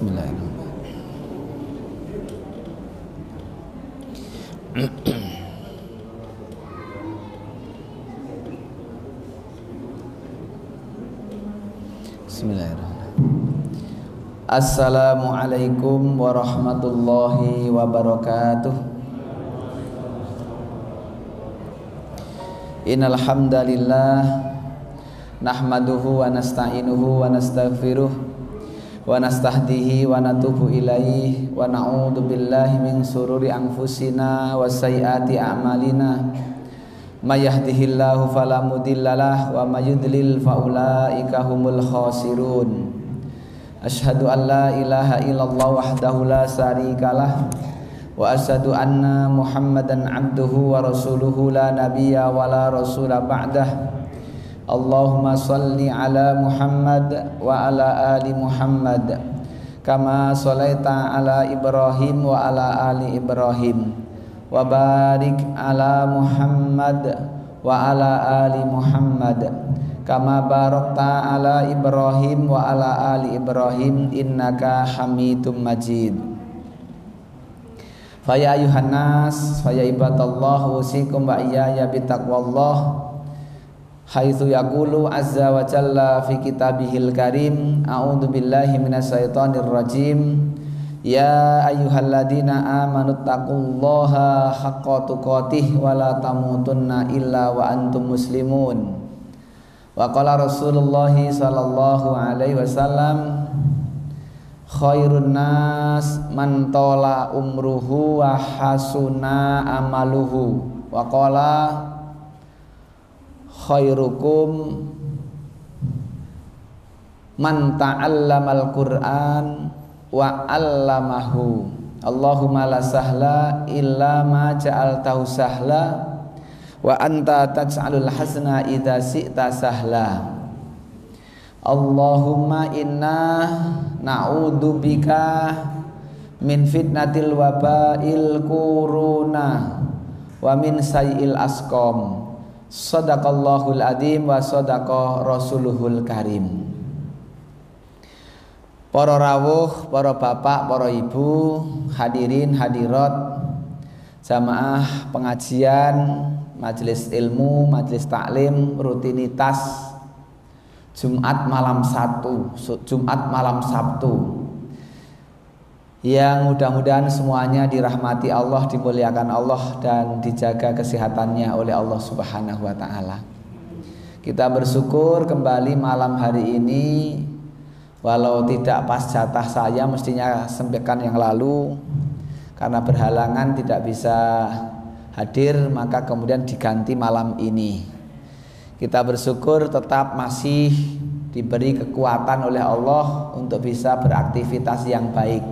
Bismillahirrahmanirrahim. Bismillahirrahmanirrahim. Assalamualaikum warahmatullahi wabarakatuh. Innal hamdalillah nahmaduhu wa nasta'inuhu wa nastaghfiruh wa nastahdihi wa natubu ilaihi wa na'udzu billahi min sururi anfusina wa sayyiati a'malina may yahdihillahu fala mudhillalah wa may yudlil fa ulaika humul khasirun. Asyhadu an la ilaha illallah wahdahu la syarikalah wa asyhadu anna Muhammadan abduhu wa rasuluhu la nabiyya wa la rasula ba'dah. Allahumma salli ala Muhammad wa ala ali Muhammad kama shalaita ala Ibrahim wa ala ali Ibrahim wa barik ala Muhammad wa ala ali Muhammad kama barakta ala Ibrahim wa ala ali Ibrahim innaka Hamidum Majid. Faya ayuhan nas faya ibadallah usikum wa iyaya bitaqwallah haitsu yaqulu azza wa jalla fi kitabihil karim a'udzu billahi minasyaitonir rajim ya ayyuhalladzina amanu taqullaha haqqa tuqatih wa la tamutunna illa wa antum muslimun. Wa qala Rasulullah sallallahu alaihi wasallam khairun nas man tola umruhu wa hasuna amaluhu wa qala khairukum man ta'allamal Qur'an wa 'allamahu. Allahumma la sahla illa ma ja'altahu sahla wa anta taj'alul hasna idza syi'ta sahla. Allahumma inna na'udzubika min fitnatil wabail kuruna wa min sayyi'il asqam. Shadaqallahul adzim wa shadaqa rasuluhul karim. Para rawuh, para bapak, para ibu, hadirin hadirat, jamaah pengajian, majelis ilmu, majelis taklim, rutinitas Jumat malam Sabtu yang mudah-mudahan semuanya dirahmati Allah, dimuliakan Allah dan dijaga kesehatannya oleh Allah Subhanahu wa taala. Kita bersyukur kembali malam hari ini, walau tidak pas jatah saya mestinya sampaikan yang lalu karena berhalangan tidak bisa hadir, maka kemudian diganti malam ini. Kita bersyukur tetap masih diberi kekuatan oleh Allah untuk bisa beraktivitas yang baik,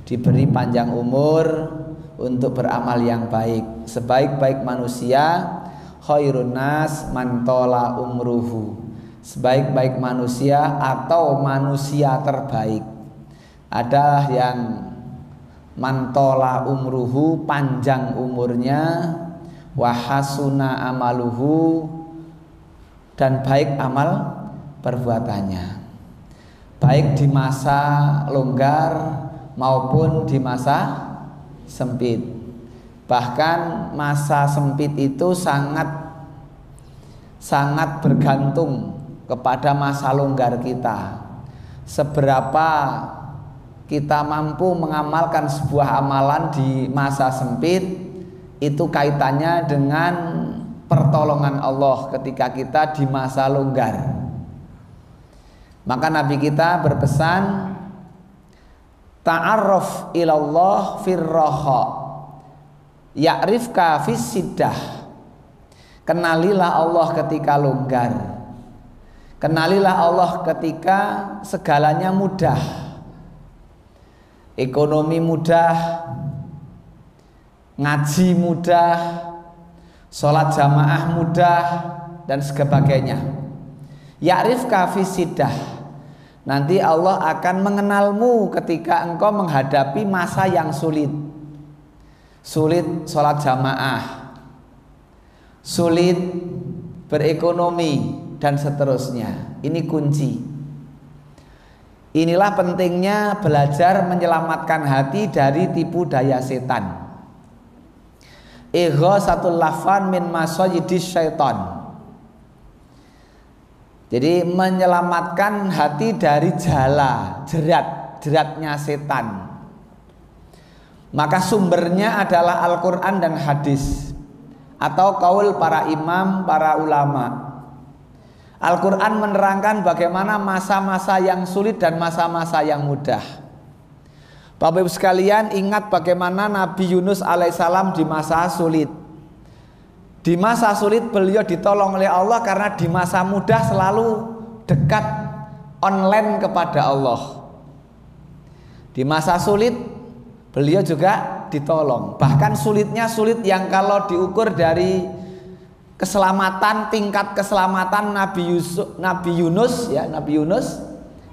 diberi panjang umur untuk beramal yang baik. Sebaik-baik manusia khairun nas man tola umruhu. Sebaik-baik manusia atau manusia terbaik adalah yang man tola umruhu, panjang umurnya, wa hasuna amaluhu, dan baik amal perbuatannya, baik di masa longgar maupun di masa sempit. Bahkan masa sempit itu sangat bergantung kepada masa longgar kita. Seberapa kita mampu mengamalkan sebuah amalan di masa sempit, itu kaitannya dengan pertolongan Allah ketika kita di masa longgar. Maka Nabi kita berpesan, ta'arraf ilallah firraha ya'rifka fis siddah. Kenalilah Allah ketika longgar, kenalilah Allah ketika segalanya mudah, ekonomi mudah, ngaji mudah, sholat jamaah mudah, dan sebagainya. Ya'rifka fis siddah, nanti Allah akan mengenalmu ketika engkau menghadapi masa yang sulit. Sulit sholat jamaah, sulit berekonomi, dan seterusnya. Ini kunci. Inilah pentingnya belajar menyelamatkan hati dari tipu daya setan. Ighasatul lafan min masayyidis syaitan. Jadi menyelamatkan hati dari jala, jeratnya setan. Maka sumbernya adalah Al-Quran dan hadis atau kaul para imam, para ulama. Al-Quran menerangkan bagaimana masa-masa yang sulit dan masa-masa yang mudah. Bapak Ibu sekalian, ingat bagaimana Nabi Yunus alaihissalam di masa sulit. Di masa sulit beliau ditolong oleh Allah karena di masa mudah selalu dekat online kepada Allah. Di masa sulit beliau juga ditolong. Bahkan sulitnya sulit yang kalau diukur dari keselamatan, tingkat keselamatan Nabi Yunus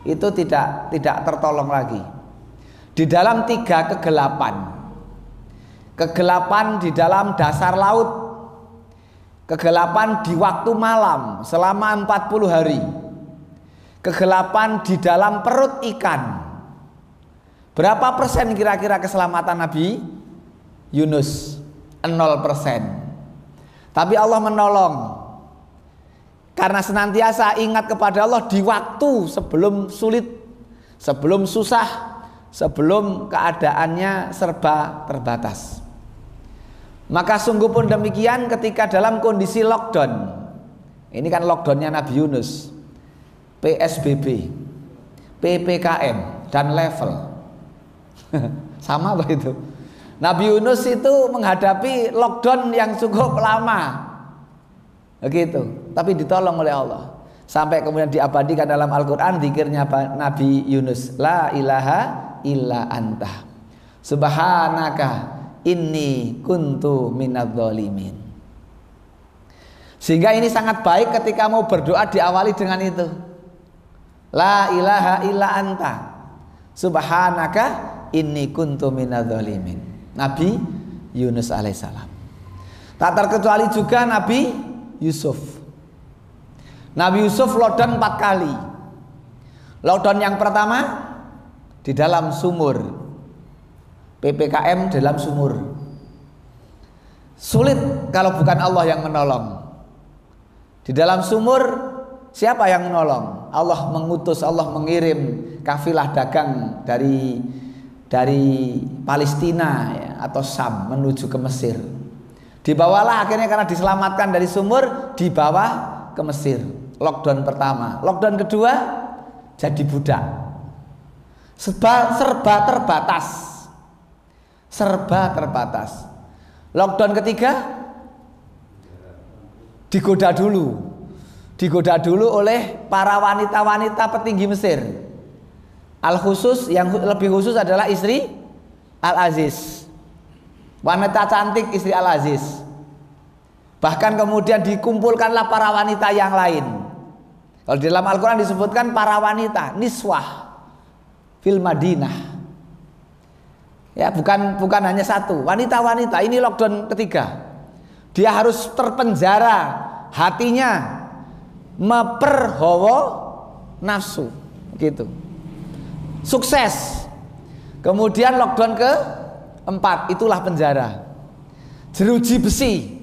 itu tidak tertolong lagi. Di dalam 3 kegelapan. Kegelapan di dalam dasar laut, kegelapan di waktu malam selama 40 hari, kegelapan di dalam perut ikan. Berapa persen kira-kira keselamatan Nabi Yunus? 0%. Tapi Allah menolong karena senantiasa ingat kepada Allah di waktu sebelum sulit, sebelum susah, sebelum keadaannya serba terbatas. Maka sungguh pun demikian ketika dalam kondisi lockdown. Ini kan lockdownnya Nabi Yunus, PSBB, PPKM dan level sama begitu. Nabi Yunus itu menghadapi lockdown yang cukup lama, begitu, tapi ditolong oleh Allah. Sampai kemudian diabadikan dalam Al-Quran zikirnya Nabi Yunus, la ilaha illa anta subhanaka inni kuntu minadz-dzalimin. Sehingga ini sangat baik ketika mau berdoa diawali dengan itu, la ilaha illa anta subhanaka inni kuntu minadz-dzalimin. Nabi Yunus alaihissalam. Tak terkecuali juga Nabi Yusuf. Nabi Yusuf lockdown 4 kali. Lockdown yang pertama di dalam sumur, PPKM dalam sumur. Sulit kalau bukan Allah yang menolong. Di dalam sumur siapa yang menolong? Allah mengutus, Allah mengirim kafilah dagang dari Palestina ya, atau Syam menuju ke Mesir. Dibawalah akhirnya karena diselamatkan dari sumur, dibawa ke Mesir. Lockdown pertama. Lockdown kedua jadi budak. Serba terbatas. Lockdown ketiga digoda dulu oleh para wanita-wanita petinggi Mesir. Al-khusus, yang lebih khusus adalah istri Al-Aziz, wanita cantik istri Al-Aziz. Bahkan kemudian dikumpulkanlah para wanita yang lain. Kalau di dalam Al-Quran disebutkan para wanita niswah fil Madinah. Ya, bukan hanya satu, wanita-wanita. Ini lockdown ketiga. Dia harus terpenjara hatinya, meperhawa nafsu, gitu. Sukses. Kemudian lockdown ke-4, itulah penjara. Jeruji besi.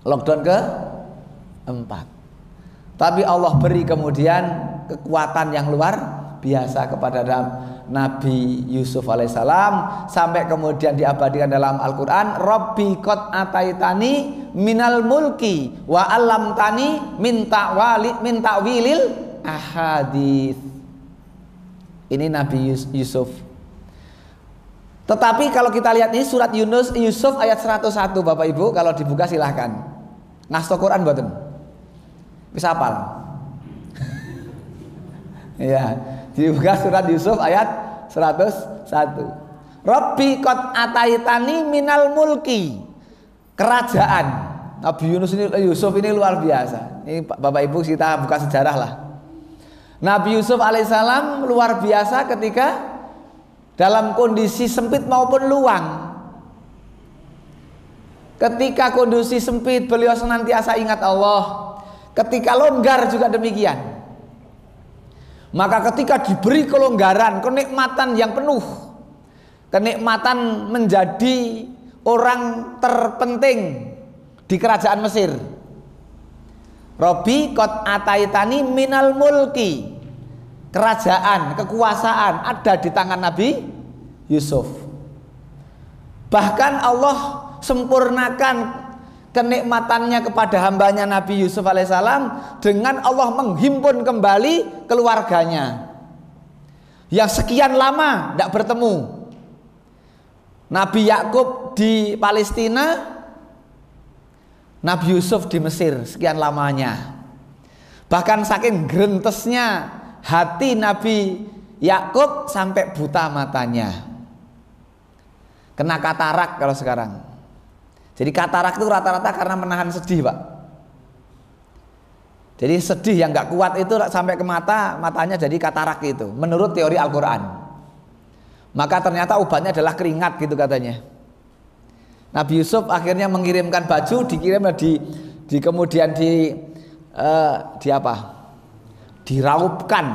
Lockdown ke-4. Tapi Allah beri kemudian kekuatan yang luar biasa kepada Nabi Yusuf alaihissalam, sampai kemudian diabadikan dalam Al-Quran, Rabbi qad ataitani minal mulki wa allamtani min ta'wilil ahadits. Ini Nabi Yusuf. Tetapi kalau kita lihat ini surat Yusuf ayat 101 Bapak Ibu, kalau dibuka silahkan. Ngasto Quran mboten? Wis hafal? Ya, dibuka surat Yusuf ayat 101. Rabbi qad ataitani minal mulki. Kerajaan. Nabi Yusuf ini luar biasa. Ini Bapak Ibu kita buka sejarah lah. Nabi Yusuf alaihissalam luar biasa ketika dalam kondisi sempit maupun luang. Ketika kondisi sempit beliau senantiasa ingat Allah. Ketika longgar juga demikian. Maka ketika diberi kelonggaran, kenikmatan yang penuh, kenikmatan menjadi orang terpenting di kerajaan Mesir. Robi qad ataitani minal mulki. Kerajaan, kekuasaan ada di tangan Nabi Yusuf. Bahkan Allah sempurnakan kenikmatannya kepada hambanya Nabi Yusuf alaihissalam dengan Allah menghimpun kembali keluarganya yang sekian lama tidak bertemu. Nabi Yakub di Palestina, Nabi Yusuf di Mesir sekian lamanya. Bahkan saking gerentesnya hati Nabi Yakub sampai buta matanya, kena katarak kalau sekarang. Jadi katarak itu rata-rata karena menahan sedih, Pak. Jadi sedih yang nggak kuat itu sampai ke mata, matanya jadi katarak itu, menurut teori Al-Quran. Maka ternyata obatnya adalah keringat gitu katanya. Nabi Yusuf akhirnya mengirimkan baju, dikirim di kemudian di apa? Diraupkan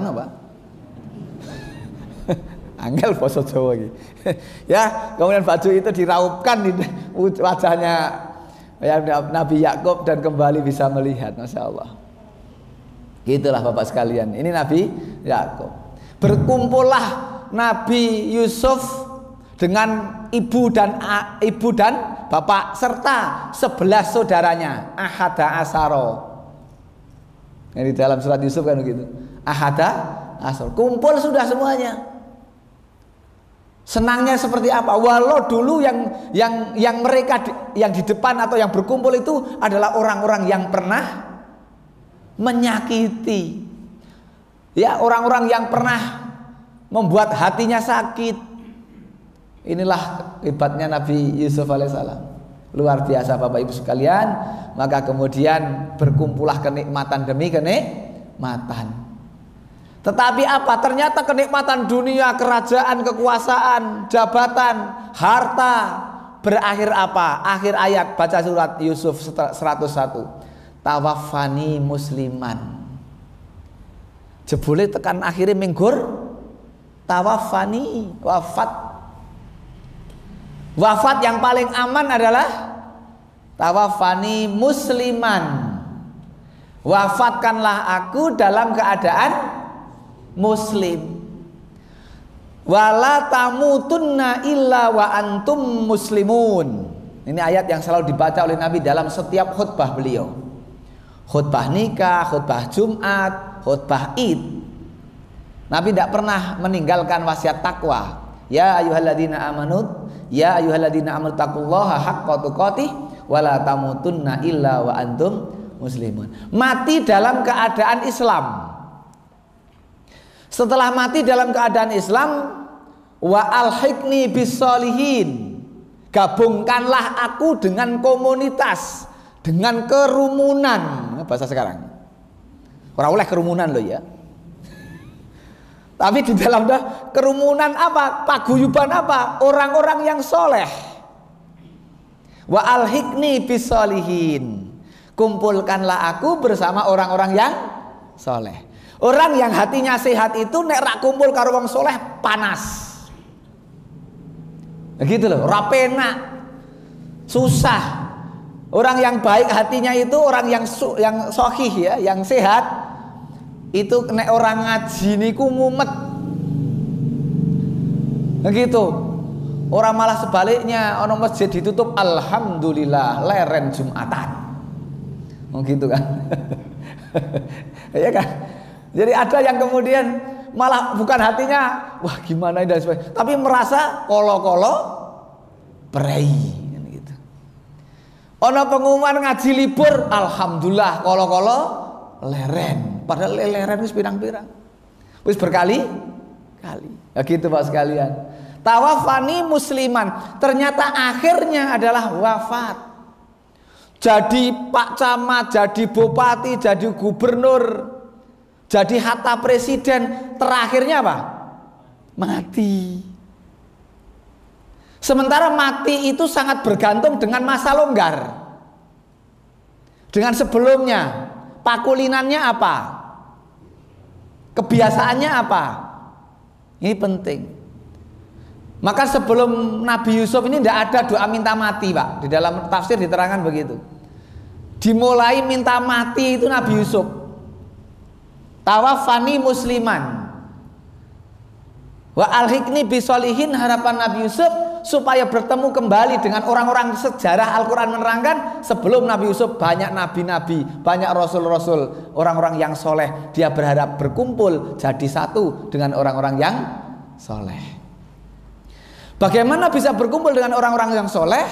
apa? Angel basa Jawa iki. Ya, kemudian baju itu diraupkan di wajahnya ya, Nabi Yakub dan kembali bisa melihat, Masya Allah. Gitulah Bapak sekalian. Ini Nabi Yakub. Berkumpullah Nabi Yusuf dengan ibu dan bapak serta 11 saudaranya. Ahada asaro. Yang di dalam surat Yusuf kan begitu. Ahada asaro. Kumpul sudah semuanya. Senangnya seperti apa? Walau dulu yang mereka yang di depan atau yang berkumpul itu adalah orang-orang yang pernah menyakiti. Ya, orang-orang yang pernah membuat hatinya sakit. Inilah hebatnya Nabi Yusuf alaihissalam. Luar biasa Bapak Ibu sekalian. Maka kemudian berkumpullah kenikmatan demi kenikmatan. Tetapi apa? Ternyata kenikmatan dunia, kerajaan, kekuasaan, jabatan, harta berakhir apa? Akhir ayat baca surat Yusuf 101. Tawaffani musliman. Jebule tekan akhirnya minggur tawaffani, wafat. Wafat yang paling aman adalah tawaffani musliman. Wafatkanlah aku dalam keadaan Muslim. Wala tamutunna illa wa antum muslimun. Ini ayat yang selalu dibaca oleh Nabi dalam setiap khutbah beliau. Khutbah nikah, khutbah Jumat, khutbah Id. Nabi tidak pernah meninggalkan wasiat takwa. Ya ayyuhalladzina amanu, ya ayyuhalladzina amanu taqullaha haqqa tuqatih wala tamutunna illa wa antum muslimun. Mati dalam keadaan Islam. Setelah mati dalam keadaan Islam, wa alhiqni bisolihin, gabungkanlah aku dengan komunitas, dengan kerumunan. Bahasa sekarang, orang oleh kerumunan loh ya. Tapi di dalam kerumunan apa? Paguyuban apa? Orang-orang yang soleh. Wa alhiqni bisolihin, kumpulkanlah aku bersama orang-orang yang soleh. Orang yang hatinya sehat itu nek rak kumpul karo wong soleh panas. Begitu loh, rapenak, susah. Orang yang baik hatinya itu orang yang sohih ya, yang sehat. Itu nek orang ngaji niku mumet. Begitu. Orang malah sebaliknya, ono masjid ditutup, alhamdulillah leren Jumatan. Oh gitu kan. Ya kan? Jadi ada yang kemudian malah bukan hatinya wah gimana dan sebagainya, tapi merasa kolo-kolo prei gitu. Ono pengumuman ngaji libur, alhamdulillah kolo-kolo leren. Padahal leren wis pirang-pirang. Wis berkali-kali. Ya gitu Pak sekalian. Tawafani musliman, ternyata akhirnya adalah wafat. Jadi Pak Camat, jadi Bupati, jadi Gubernur, jadi hatta presiden, terakhirnya apa? Mati. Sementara mati itu sangat bergantung dengan masa longgar. Dengan sebelumnya, pakulinannya apa? Kebiasaannya apa? Ini penting. Maka sebelum Nabi Yusuf ini tidak ada doa minta mati, Pak. Di dalam tafsir diterangkan begitu. Dimulai minta mati itu Nabi Yusuf. Tawafani musliman wa alhikni bisolihin, harapan Nabi Yusuf supaya bertemu kembali dengan orang-orang. Sejarah Al-Quran menerangkan sebelum Nabi Yusuf banyak nabi-nabi, banyak rasul-rasul, orang-orang yang soleh. Dia berharap berkumpul jadi satu dengan orang-orang yang soleh. Bagaimana bisa berkumpul dengan orang-orang yang soleh?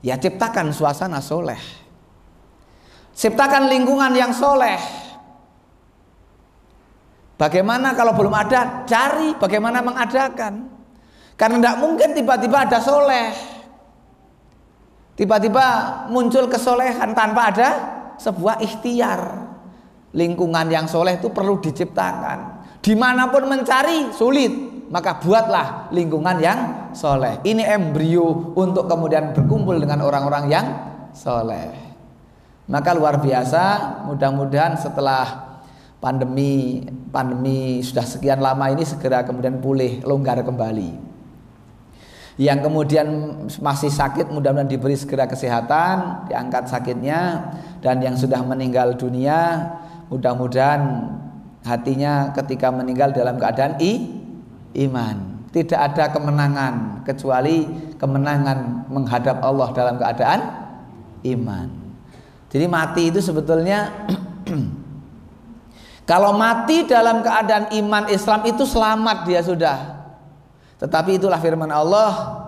Ya ciptakan suasana soleh, ciptakan lingkungan yang soleh. Bagaimana kalau belum ada? Cari bagaimana mengadakan. Karena tidak mungkin tiba-tiba ada soleh, tiba-tiba muncul kesolehan tanpa ada sebuah ikhtiar. Lingkungan yang soleh itu perlu diciptakan. Dimanapun mencari sulit, maka buatlah lingkungan yang soleh. Ini embrio untuk kemudian berkumpul dengan orang-orang yang soleh. Maka luar biasa, mudah-mudahan setelah pandemi sudah sekian lama ini segera kemudian pulih, longgar kembali. Yang kemudian masih sakit mudah-mudahan diberi segera kesehatan, diangkat sakitnya. Dan yang sudah meninggal dunia mudah-mudahan hatinya ketika meninggal dalam keadaan iman. Tidak ada kemenangan kecuali kemenangan menghadap Allah dalam keadaan iman. Jadi mati itu sebetulnya kalau mati dalam keadaan iman Islam itu selamat dia sudah. Tetapi itulah firman Allah,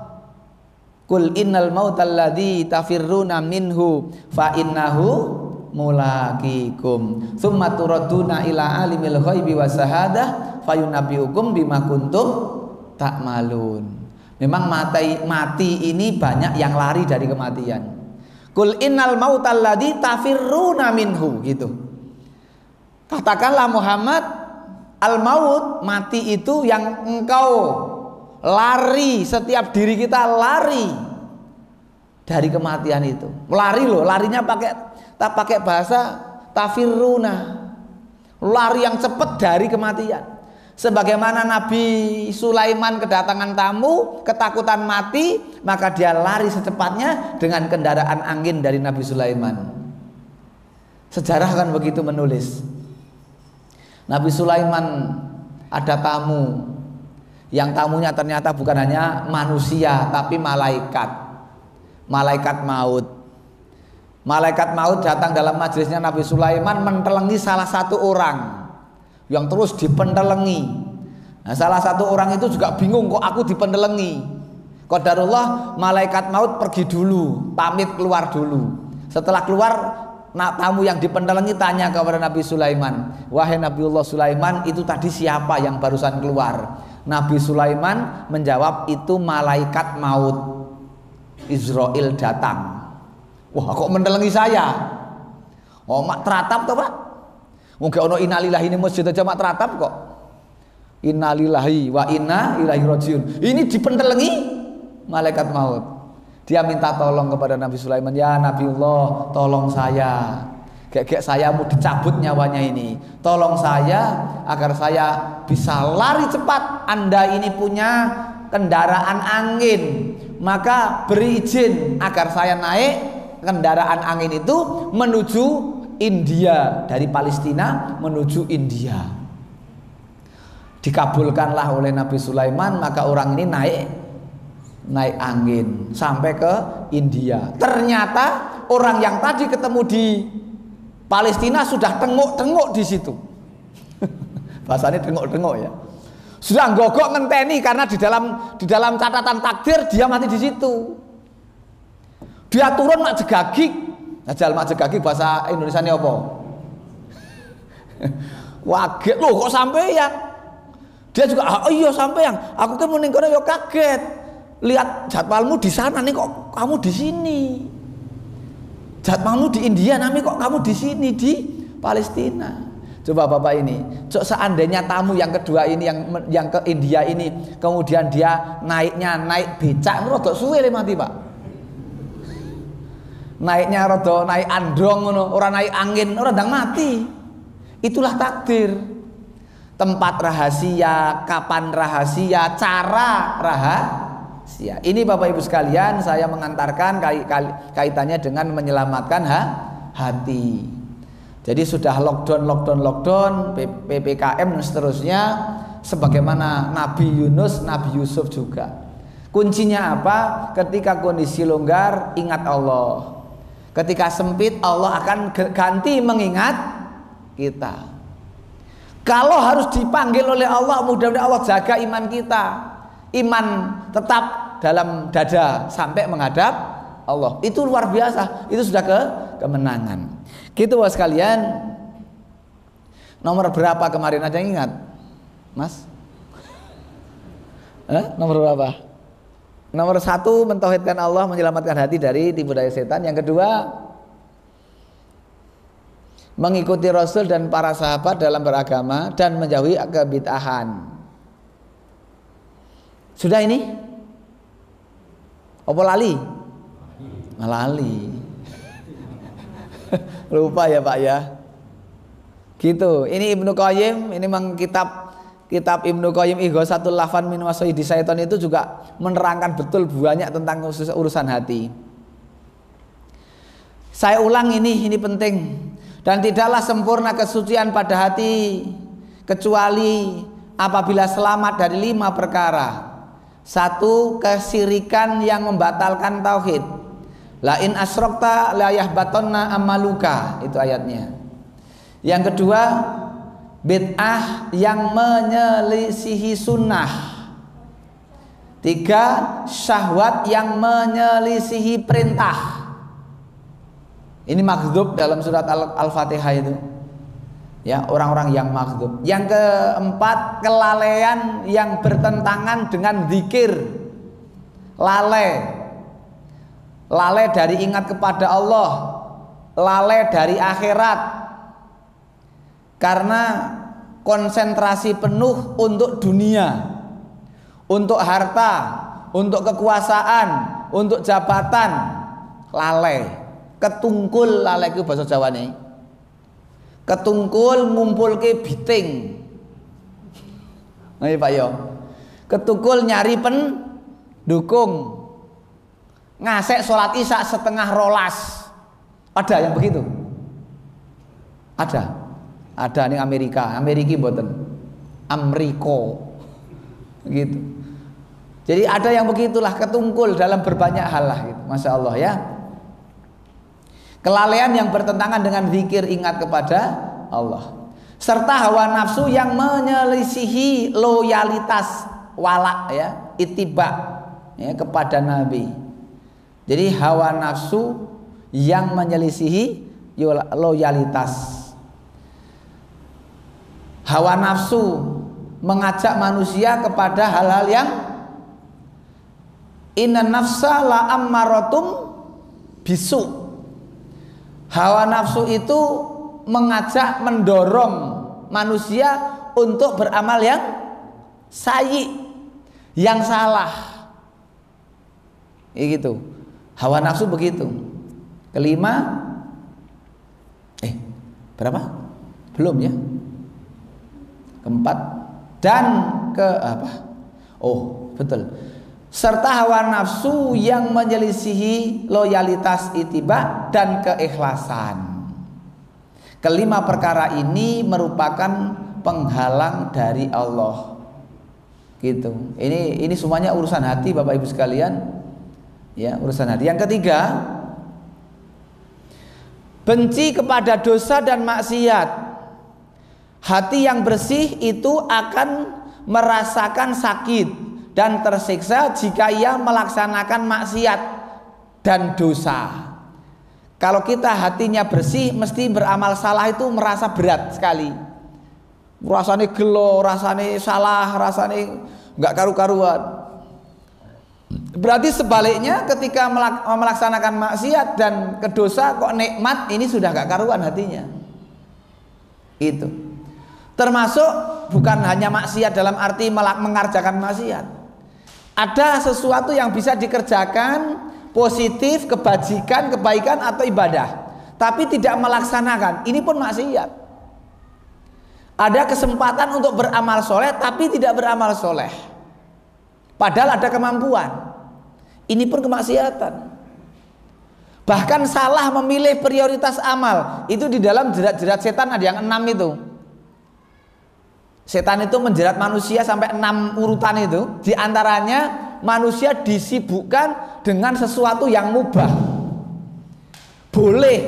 Qul innal mautal ladzi tafirruna minhu fa innahu mulaqikum tsumma turadduna ila alimil ghaibi wasahadah fayunabbiukum bima kuntum ta'malun. Memang mati ini banyak yang lari dari kematian. Qul innal mautal ladzi tafirruna minhu, gitu. Katakanlah Muhammad, al-maut, mati itu yang engkau lari, setiap diri kita lari dari kematian itu. Lari loh, larinya pakai bahasa tafirruna, lari yang cepat dari kematian. Sebagaimana Nabi Sulaiman kedatangan tamu, ketakutan mati, maka dia lari secepatnya dengan kendaraan angin dari Nabi Sulaiman. Sejarah kan begitu menulis. Nabi Sulaiman ada tamu, yang tamunya ternyata bukan hanya manusia tapi malaikat maut. Malaikat maut datang dalam majelisnya Nabi Sulaiman, mentelengi salah satu orang yang terus dipentelengi. Nah, salah satu orang itu juga bingung, kok aku dipentelengi. Qadarullah, malaikat maut pergi dulu, pamit keluar dulu. Setelah keluar, tamu yang dipentelengi tanya kepada Nabi Sulaiman, wahai Nabiullah Sulaiman, itu tadi siapa yang barusan keluar? Nabi Sulaiman menjawab, itu malaikat maut, Israel datang. Wah, kok mentelengi saya? Oh, mak teratap toh, Pak? Mungkin ono innalillahi ini masjid aja mak teratap kok. Innalillahi wa inna ilaihi rajiun. Ini dipentelengi malaikat maut. Dia minta tolong kepada Nabi Sulaiman, ya Nabiullah, tolong saya. Kayak saya mau dicabut nyawanya ini. Tolong saya agar saya bisa lari cepat. Anda ini punya kendaraan angin, maka beri izin agar saya naik kendaraan angin itu menuju India, dari Palestina menuju India. Dikabulkanlah oleh Nabi Sulaiman, maka orang ini naik angin sampai ke India. Ternyata orang yang tadi ketemu di Palestina sudah tengok-tengok di situ. Bahasanya tengok-tengok ya. Sudah gogok ngenteni karena di dalam catatan takdir dia mati di situ. Dia turun mak jegagik. Ajal mak jegagik bahasa Indonesianya apa? Waget loh, kok sampeyan? Dia juga, oh iya sampeyan. Aku kan mending kono yo kaget. Lihat jadwalmu di sana nih, kok kamu di sini. Jadwalmu di India, nami kok kamu di sini di Palestina. Coba Bapak ini, seandainya tamu yang kedua ini yang ke India ini, kemudian dia naik becak, rada suwe mati Pak. Naiknya rada naik androng, orang naik angin, orang ndang mati. Itulah takdir. tempat rahasia, kapan rahasia, cara rahasia. Ini Bapak Ibu sekalian, saya mengantarkan kaitannya dengan menyelamatkan hati. Jadi sudah lockdown, PPKM dan seterusnya, sebagaimana Nabi Yunus, Nabi Yusuf juga. Kuncinya apa? Ketika kondisi longgar, ingat Allah. Ketika sempit, Allah akan ganti mengingat kita. Kalau harus dipanggil oleh Allah, mudah-mudahan Allah jaga iman kita. Iman tetap dalam dada sampai menghadap Allah. Itu luar biasa. Itu sudah kemenangan. Gitu Bapak sekalian. Nomor berapa kemarin, ada yang ingat? Mas? Nomor berapa? Nomor 1, mentauhidkan Allah, menyelamatkan hati dari tipu daya setan. Yang kedua, mengikuti Rasul dan para sahabat dalam beragama dan menjauhi kebid'ahan. Sudah ini? Apa lali? Lali. Lupa ya Pak ya. Gitu. Ini Ibnu Qayyim, ini memang kitab Ibnu Qayyim Ighasatul Lahfan min Wasaidi Syaitan itu juga menerangkan betul banyak tentang urusan hati. Saya ulang ini penting. Dan tidaklah sempurna kesucian pada hati kecuali apabila selamat dari 5 perkara. 1, kesirikan yang membatalkan tauhid. La in asyrokta la yahbatonna amaluka, itu ayatnya. Yang kedua, bid'ah yang menyelisihi sunnah. 3, syahwat yang menyelisihi perintah. Ini maghdub dalam surat Al-Fatihah itu. Ya, orang-orang yang maghdub. Yang keempat, kelalaian yang bertentangan dengan zikir. Lalai dari ingat kepada Allah, lalai dari akhirat. Karena konsentrasi penuh untuk dunia, untuk harta, untuk kekuasaan, untuk jabatan, lalai. Ketungkul, lalai itu bahasa Jawa nih. Ketungkul ngumpulke biting. Nggih Pak yo. Ketungkul nyari pendukung. Ngasek sholat isya setengah rolas. Ada yang begitu? Ada nih Amerika mboten. Amriko. Gitu. Jadi ada yang begitulah, ketungkul dalam berbanyak hal lah gitu. Masya Allah ya. Kelalaian yang bertentangan dengan zikir, ingat kepada Allah. Serta hawa nafsu yang menyelisihi loyalitas wala ya, ittiba ya, kepada Nabi. Jadi hawa nafsu yang menyelisihi loyalitas. Hawa nafsu mengajak manusia kepada hal-hal yang inna nafsa la ammaratum bisu. Hawa nafsu itu mengajak, mendorong manusia untuk beramal yang sayyi, yang salah. Gitu. Hawa nafsu begitu. Kelima, berapa? Belum ya? Keempat dan ke apa? Oh, betul. Serta hawa nafsu yang menyelisihi loyalitas ittiba dan keikhlasan. Kelima perkara ini merupakan penghalang dari Allah. Gitu. Ini semuanya urusan hati Bapak Ibu sekalian. Ya, urusan hati. Yang ketiga, benci kepada dosa dan maksiat. Hati yang bersih itu akan merasakan sakit dan tersiksa jika ia melaksanakan maksiat dan dosa. Kalau kita hatinya bersih, mesti beramal salah itu merasa berat sekali. Rasanya gelo, rasanya salah, rasanya nggak karu-karuan. Berarti sebaliknya ketika melaksanakan maksiat dan kedosa kok nikmat, ini sudah nggak karuan hatinya. Itu. Termasuk bukan hanya maksiat dalam arti mengerjakan maksiat. Ada sesuatu yang bisa dikerjakan positif, kebajikan, kebaikan atau ibadah, tapi tidak melaksanakan. Ini pun maksiat. Ada kesempatan untuk beramal soleh tapi tidak beramal soleh, padahal ada kemampuan. Ini pun kemaksiatan. Bahkan salah memilih prioritas amal. Itu di dalam jerat-jerat setan ada yang 6 itu. Setan itu menjerat manusia sampai 6 urutan itu. Di antaranya manusia disibukkan dengan sesuatu yang mubah. Boleh,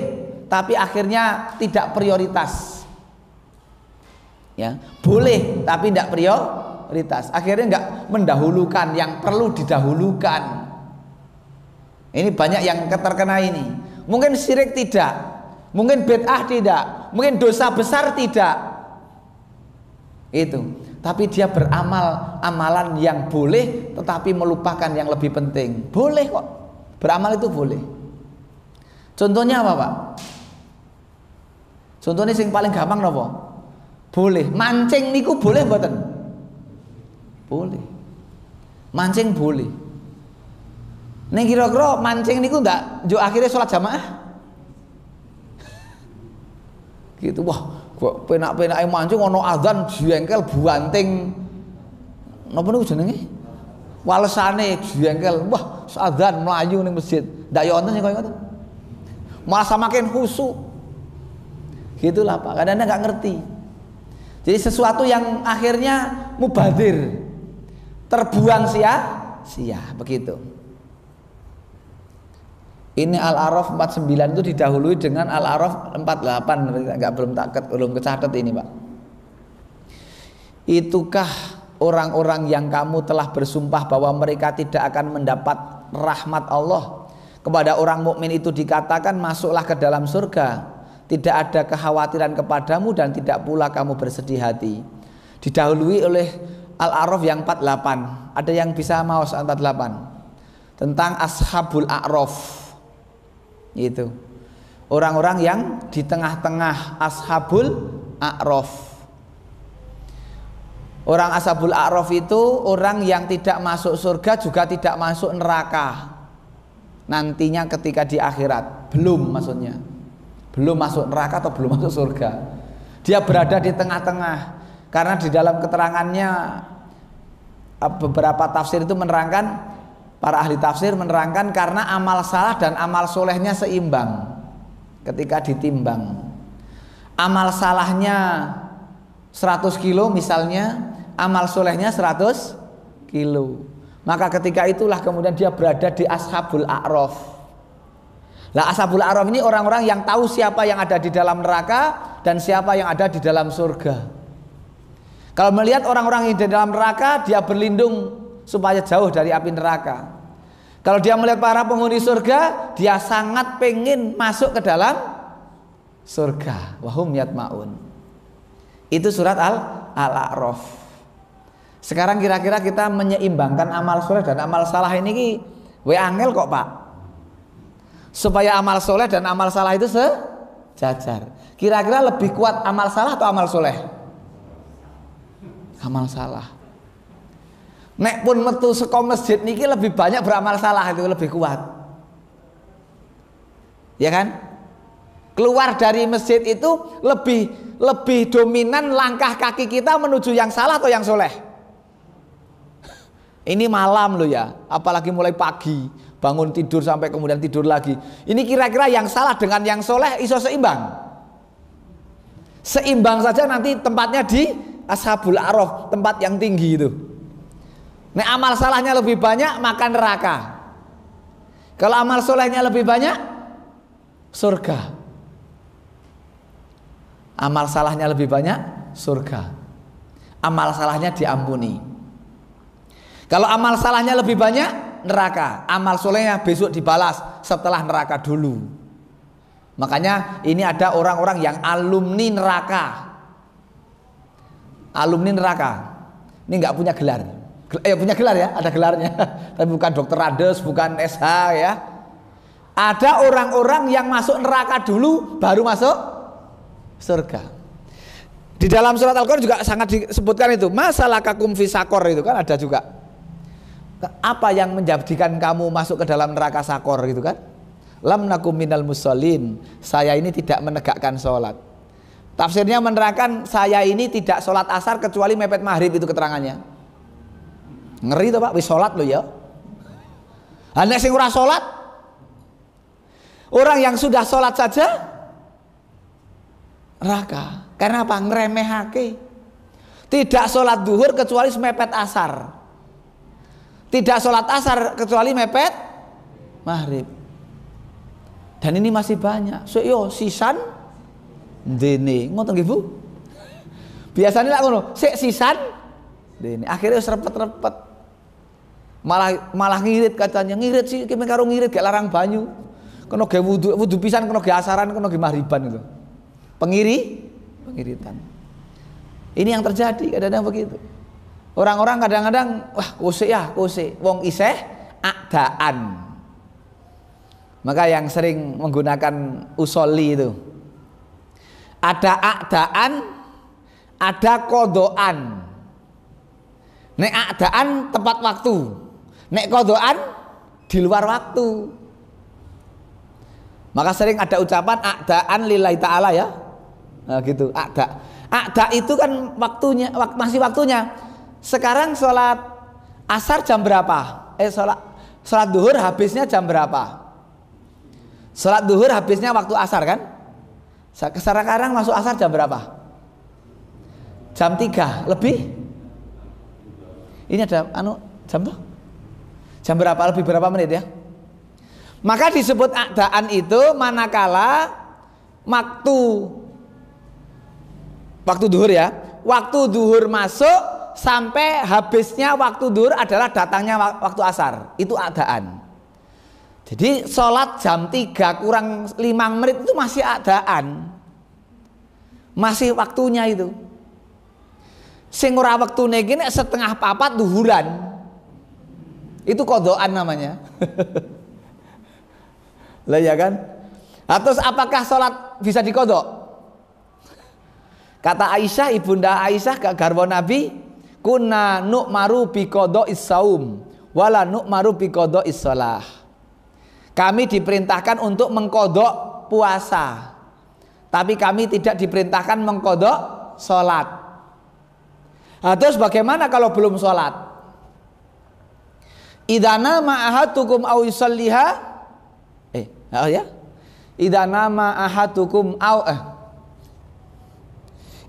tapi akhirnya tidak prioritas. Ya, boleh tapi tidak prioritas. Akhirnya enggak mendahulukan yang perlu didahulukan. Ini banyak yang terkena ini. Mungkin syirik tidak, mungkin bid'ah tidak, mungkin dosa besar tidak. Itu. Tapi dia beramal amalan yang boleh tetapi melupakan yang lebih penting. Boleh kok. Beramal itu boleh. Contohnya apa, Pak? Contohnya yang paling gampang apa? Boleh. Mancing niku boleh mboten? Boleh. Mancing boleh. Ning kira-kira mancing niku ndak njuk akhirnya sholat jamaah? Gitu. Wah, kok penak-penake mancing ono azan jengkel buanting. Napa niku jenenge? Walesane jengkel. Wah, azan melayu ning masjid. Ndak yo wonten sing kaya ngoten. Malah semakin khusyuk. Gitulah Pak. Kadang-kadang enggak ngerti. Jadi sesuatu yang akhirnya mubadir, terbuang sia-sia, begitu. Ini Al-A'raf 49 itu didahului dengan Al-A'raf 48, belum kecatat ini, Pak. Itukah orang-orang yang kamu telah bersumpah bahwa mereka tidak akan mendapat rahmat Allah? Kepada orang mukmin itu dikatakan, masuklah ke dalam surga. Tidak ada kekhawatiran kepadamu dan tidak pula kamu bersedih hati. Didahului oleh Al-A'raf yang 48. Ada yang bisa maos 48 tentang Ashabul A'raf. Itu orang-orang yang di tengah-tengah Ashabul A'raf. Orang Ashabul A'raf itu orang yang tidak masuk surga juga tidak masuk neraka. Nantinya ketika di akhirat, belum maksudnya. Belum masuk neraka atau belum masuk surga. Dia berada di tengah-tengah. Karena di dalam keterangannya beberapa tafsir itu menerangkan, para ahli tafsir menerangkan karena amal salah dan amal solehnya seimbang ketika ditimbang. Amal salahnya 100 kilo misalnya, amal solehnya 100 kilo. Maka ketika itulah kemudian dia berada di Ashabul A'raf. Lah Ashabul A'raf ini orang-orang yang tahu siapa yang ada di dalam neraka dan siapa yang ada di dalam surga. Kalau melihat orang-orang yang di dalam neraka, dia berlindung supaya jauh dari api neraka. Kalau dia melihat para penghuni surga, dia sangat pengen masuk ke dalam surga. Wahum yatma'un. Itu surat Al-A'raf. Sekarang kira-kira kita menyeimbangkan amal soleh dan amal salah ini angel kok Pak. Supaya amal soleh dan amal salah itu sejajar. Kira-kira lebih kuat amal salah atau amal soleh? Amal salah. Nek pun metu saka masjid niki lebih banyak beramal salah, itu lebih kuat. Ya kan? Keluar dari masjid itu lebih dominan langkah kaki kita menuju yang salah atau yang soleh. Ini malam loh ya, apalagi mulai pagi, bangun tidur sampai kemudian tidur lagi. Ini kira-kira yang salah dengan yang soleh iso seimbang? Seimbang saja nanti tempatnya di Ashabul A'raf, tempat yang tinggi itu. Nek amal salahnya lebih banyak, maka neraka. Kalau amal solehnya lebih banyak, surga. Amal salahnya lebih banyak, surga. Amal salahnya diampuni. Kalau amal salahnya lebih banyak, neraka. Amal solehnya besok dibalas setelah neraka dulu. Makanya ini ada orang-orang yang alumni neraka. Alumni neraka. Ini nggak punya gelar. Punya gelar ya, ada gelarnya. Tapi bukan dokter Rades, bukan SH ya. Ada orang-orang yang masuk neraka dulu baru masuk surga. Di dalam surat Al-Qur'an juga sangat disebutkan itu. Masalakakum fi sakor, itu kan ada juga. Apa yang menjadikan kamu masuk ke dalam neraka sakor gitu kan? Lam nakum minal musallin. Saya ini tidak menegakkan sholat. Tafsirnya menerangkan saya ini tidak sholat asar kecuali mepet maghrib, itu keterangannya. Ngeri tuh Pak, wis sholat lo ya. Nek sing ora sholat, orang yang sudah sholat saja neraka. Karena apa? Ngeremehake. Tidak sholat duhur kecuali mepet asar. Tidak sholat asar kecuali mepet maghrib. Dan ini masih banyak. So yo sisan dene ngoten nggih Bu. Biasanya lak ngono, sik sisan dene. Akhirnya wis repet-repet. Malah ngirit katanya, ngirit sih ki karo ngirit gak larang banyu. Kena ge wudu pisan, kena ge asaran, kena ge maghriban itu. Pengiritan. Ini yang terjadi kadang-kadang begitu. Orang-orang kadang-kadang wah kose. Wong isih adaan. Maka yang sering menggunakan usolli itu ada adaan, ada kodoan. Nek adaan tepat waktu, nek kodoan di luar waktu. Maka sering ada ucapan adaan lillahi ta'ala ya. Nah, gitu. Ada itu kan waktunya, masih waktunya. Sekarang sholat asar jam berapa? Sholat duhur habisnya jam berapa? Sholat duhur habisnya waktu asar kan? Sekarang masuk asar jam berapa? Jam 3 lebih? Ini ada jam tuh? Jam berapa? Lebih berapa menit ya? Maka disebut adaan itu manakala waktu duhur ya. Waktu duhur masuk sampai habisnya waktu duhur adalah datangnya waktu asar. Itu adaan. Jadi sholat jam 3 kurang 5 menit itu masih adaan. Masih waktunya itu. Sing ora wektune iki nek setengah 4 duhuran. Itu kodoan namanya. Lah ya kan? Terus apakah sholat bisa dikodok? Kata Aisyah, ibunda Aisyah garwa Nabi, kunna nu'maru bi qoda'is saum wala nu'maru bi qoda'is shalah. Kami diperintahkan untuk mengkodok puasa, tapi kami tidak diperintahkan mengkodok sholat. Nah, terus bagaimana kalau belum sholat? Idana ma'ahadukum au yusalliha idana ma'ahadukum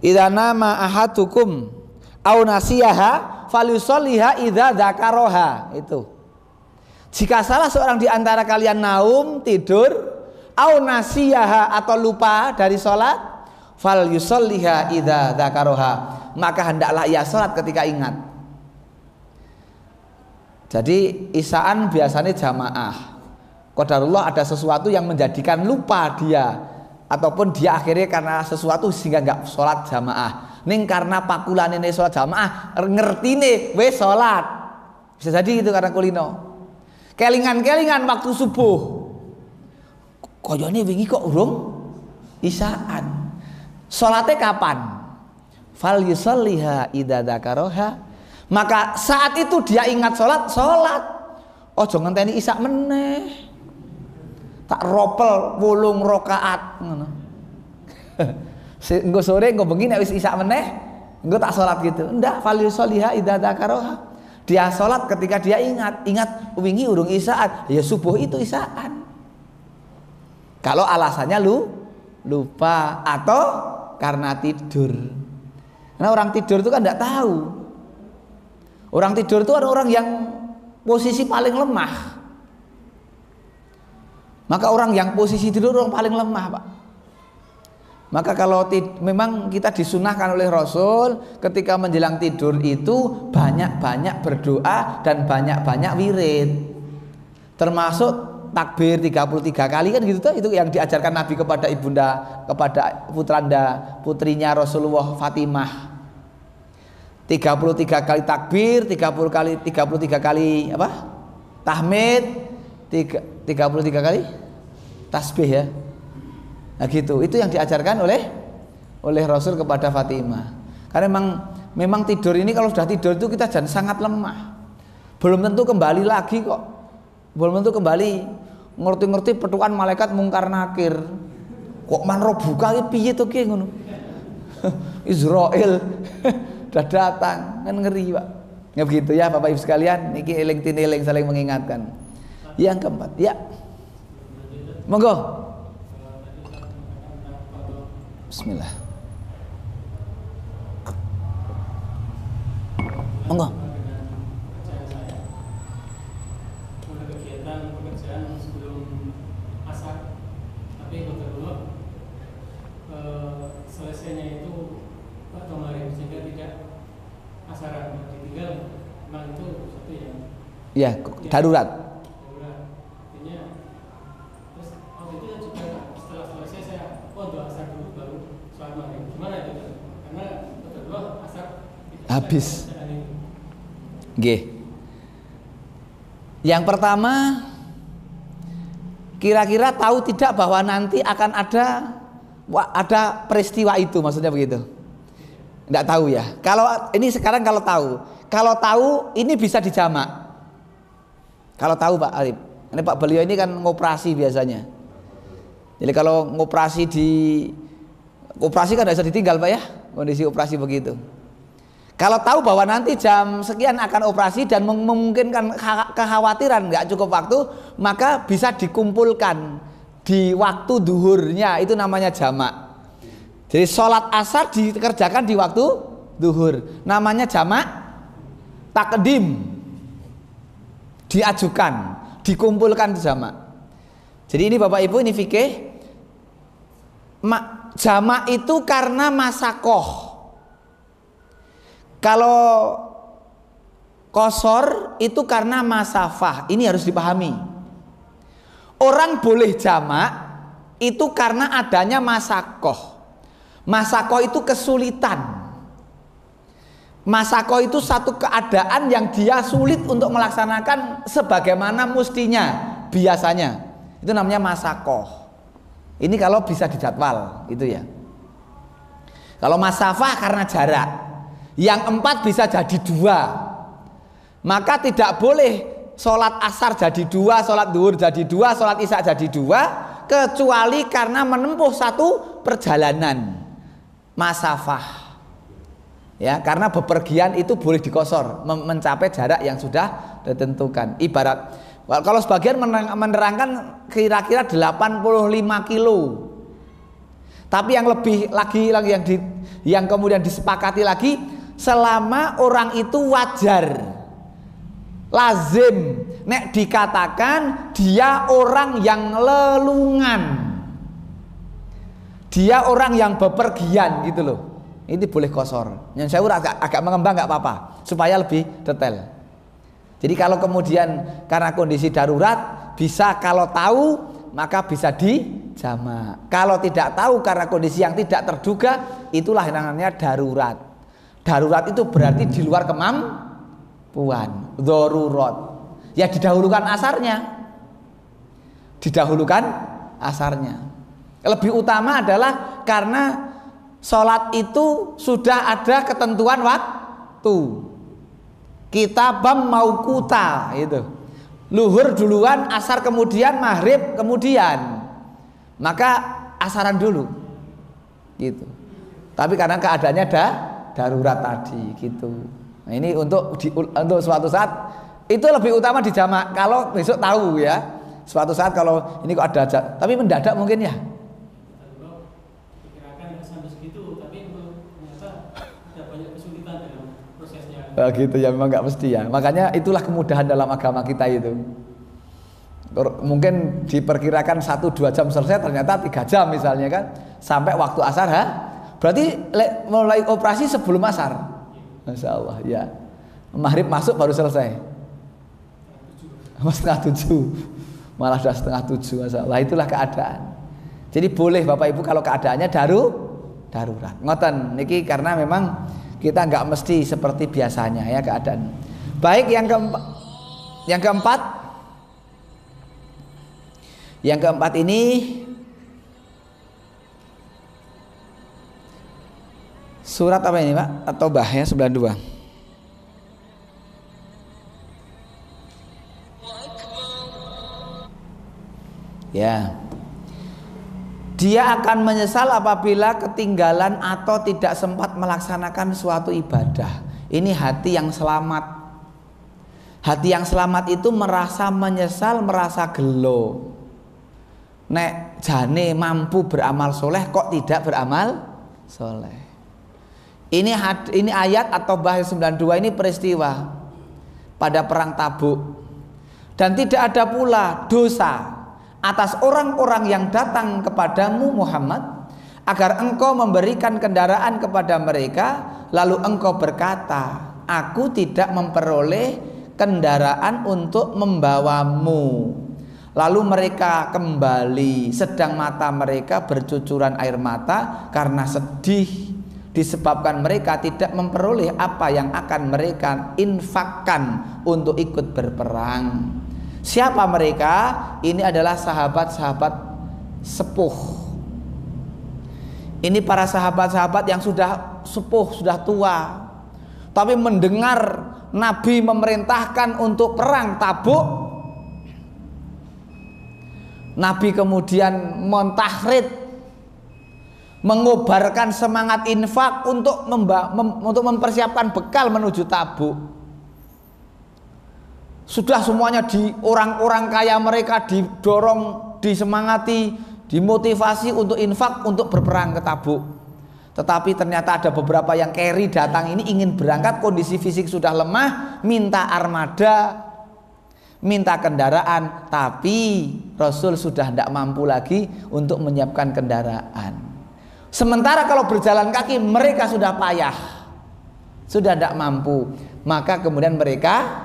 idana ma'ahadukum au nasiyaha falyusalliha idza dzakaroha. Itu jika salah seorang di antara kalian naum, tidur, au nasiyaha atau lupa dari sholat, fal yusalliha idza dzakaroha, maka hendaklah ia sholat ketika ingat. Jadi isaan biasanya jamaah. Qadarullah ada sesuatu yang menjadikan lupa dia, ataupun dia akhirnya karena sesuatu sehingga nggak sholat jamaah. Ning karena pakulan ini sholat jamaah, ngerti nih, wes sholat. Bisa jadi itu karena kulino. Kelingan-kelingan waktu subuh. Koyone wingi kok urung isaan. Salatnya kapan? Fal yusalliha idza dzakaroha. Maka saat itu dia ingat salat. Ojo ngenteni isak meneh. Tak ropel 8 rakaat ngono. Engko sore engko bengi nek wis isak meneh, engko tak salat gitu. Ndak, fal yusalliha idza dzakaroha. Dia sholat ketika dia ingat wingi urung isaan, ya subuh itu isaan. Kalau alasannya lupa atau karena tidur. Karena orang tidur itu kan tidak tahu. Orang tidur itu orang yang posisi paling lemah. Maka orang yang posisi tidur orang paling lemah, Pak. Maka kalau memang kita disunahkan oleh Rasul ketika menjelang tidur itu banyak-banyak berdoa dan banyak-banyak wirid. Termasuk takbir 33 kali kan gitu tuh, itu yang diajarkan Nabi kepada kepada putrinya Rasulullah Fatimah. 33 kali takbir, 33 kali apa? Tahmid, 33 kali tasbih ya. Nah gitu, itu yang diajarkan oleh Rasul kepada Fatimah. Karena memang tidur ini, kalau sudah tidur itu kita jangan sangat lemah. Belum tentu kembali lagi kok. Belum tentu kembali. Ngerti-ngerti petukan malaikat mungkar nakir. Kok manro buka iki piye to ki ngono. Israel udah datang, kan ngeri Pak. Ya begitu ya Bapak Ibu sekalian, niki eling tiniling saling mengingatkan. Yang keempat, ya. Monggo. Bismillah. Monggo. Selesainya itu atau maghrib sehingga tidak asaran ditinggal, memang itu sesuatu yang ya darurat. Artinya terus waktu itu juga setelah selesai saya doa asar dulu baru sholat maghrib. Gimana itu? Karena kedua asar habis. Nggih. Yang pertama, kira-kira tahu tidak bahwa nanti akan ada peristiwa itu, maksudnya begitu? Enggak tahu ya. Kalau ini sekarang kalau tahu ini bisa dijamak. Kalau tahu Pak Arif, ini Pak beliau ini kan ngoperasi biasanya. Jadi kalau ngoperasi kan tidak bisa ditinggal Pak ya, kondisi operasi begitu. Kalau tahu bahwa nanti jam sekian akan operasi dan memungkinkan kekhawatiran nggak cukup waktu, maka bisa dikumpulkan di waktu duhurnya, itu namanya jamak. Jadi sholat asar dikerjakan di waktu duhur, namanya jamak takdim, diajukan, dikumpulkan di jamak. Jadi ini Bapak Ibu, ini fikih. Jamak itu karena masakoh. Kalau qashar itu karena masafah. Ini harus dipahami. Orang boleh jamak itu karena adanya masakoh. Masakoh itu kesulitan. Masakoh itu satu keadaan yang dia sulit untuk melaksanakan sebagaimana mustinya biasanya. Itu namanya masakoh. Ini kalau bisa dijadwal, itu ya. Kalau masafah karena jarak. Yang 4 bisa jadi 2. Maka tidak boleh sholat asar jadi 2, sholat duhur jadi 2, sholat isya jadi 2, kecuali karena menempuh satu perjalanan masafah. Ya, karena bepergian itu boleh dikosor, mencapai jarak yang sudah ditentukan. Ibarat kalau sebagian menerangkan kira-kira 85 kilo. Tapi yang lebih lagi yang kemudian disepakati lagi, selama orang itu wajar, lazim, nek dikatakan dia orang yang lelungan, dia orang yang bepergian gitu loh, ini boleh kosor. Yang saya agak mengembang nggak apa-apa supaya lebih detail. Jadi kalau kemudian karena kondisi darurat, bisa kalau tahu maka bisa dijamak. Kalau tidak tahu karena kondisi yang tidak terduga, itulah yang namanya darurat. Darurat itu berarti di luar kemampuan, darurat. Ya didahulukan asarnya. Lebih utama adalah karena sholat itu sudah ada ketentuan waktu. Kitabam mauquta itu. Luhur duluan, asar kemudian, maghrib kemudian. Maka asaran dulu. Gitu. Tapi karena keadaannya darurat tadi gitu. Nah, ini untuk suatu saat itu lebih utama dijamak. Kalau besok tahu ya, suatu saat kalau ini kok ada, tapi mendadak mungkin ya. Dikirakan sampai segitu, tapi ternyata ada banyak kesulitan dalam prosesnya. Nah, gitu ya, memang nggak mesti ya. Makanya itulah kemudahan dalam agama kita itu. Mungkin diperkirakan 1-2 jam selesai, ternyata 3 jam misalnya kan, sampai waktu asar berarti mulai operasi sebelum asar. Masya Allah ya. Maghrib masuk baru selesai. 6:30. Malah sudah 6:30. Masya Allah, itulah keadaan. Jadi boleh Bapak Ibu kalau keadaannya darurat. Ngoten niki karena memang kita nggak mesti seperti biasanya ya keadaan. Baik, yang keempat ini surat apa ini Pak? Atau Bah ya 92. Ya. Dia akan menyesal apabila ketinggalan atau tidak sempat melaksanakan suatu ibadah. Ini hati yang selamat. Hati yang selamat itu merasa menyesal, merasa gelo. Nek jane mampu beramal soleh kok tidak beramal soleh. Ini ayat atau bahasa 92 ini peristiwa pada perang Tabuk. Dan tidak ada pula dosa atas orang-orang yang datang kepadamu Muhammad agar engkau memberikan kendaraan kepada mereka, lalu engkau berkata, aku tidak memperoleh kendaraan untuk membawamu. Lalu mereka kembali, sedang mata mereka bercucuran air mata karena sedih disebabkan mereka tidak memperoleh apa yang akan mereka infakkan untuk ikut berperang. Siapa mereka? Ini adalah sahabat-sahabat sepuh. Ini para sahabat-sahabat yang sudah sepuh, sudah tua, tapi mendengar Nabi memerintahkan untuk perang Tabuk, Nabi kemudian mentahrid, mengobarkan semangat infak untuk mempersiapkan bekal menuju Tabuk. Sudah semuanya orang-orang kaya mereka didorong, disemangati, dimotivasi untuk infak untuk berperang ke Tabuk. Tetapi ternyata ada beberapa yang carry datang ini ingin berangkat, kondisi fisik sudah lemah, minta armada, minta kendaraan, tapi Rasul sudah tidak mampu lagi untuk menyiapkan kendaraan. Sementara kalau berjalan kaki mereka sudah payah, sudah tidak mampu. Maka kemudian mereka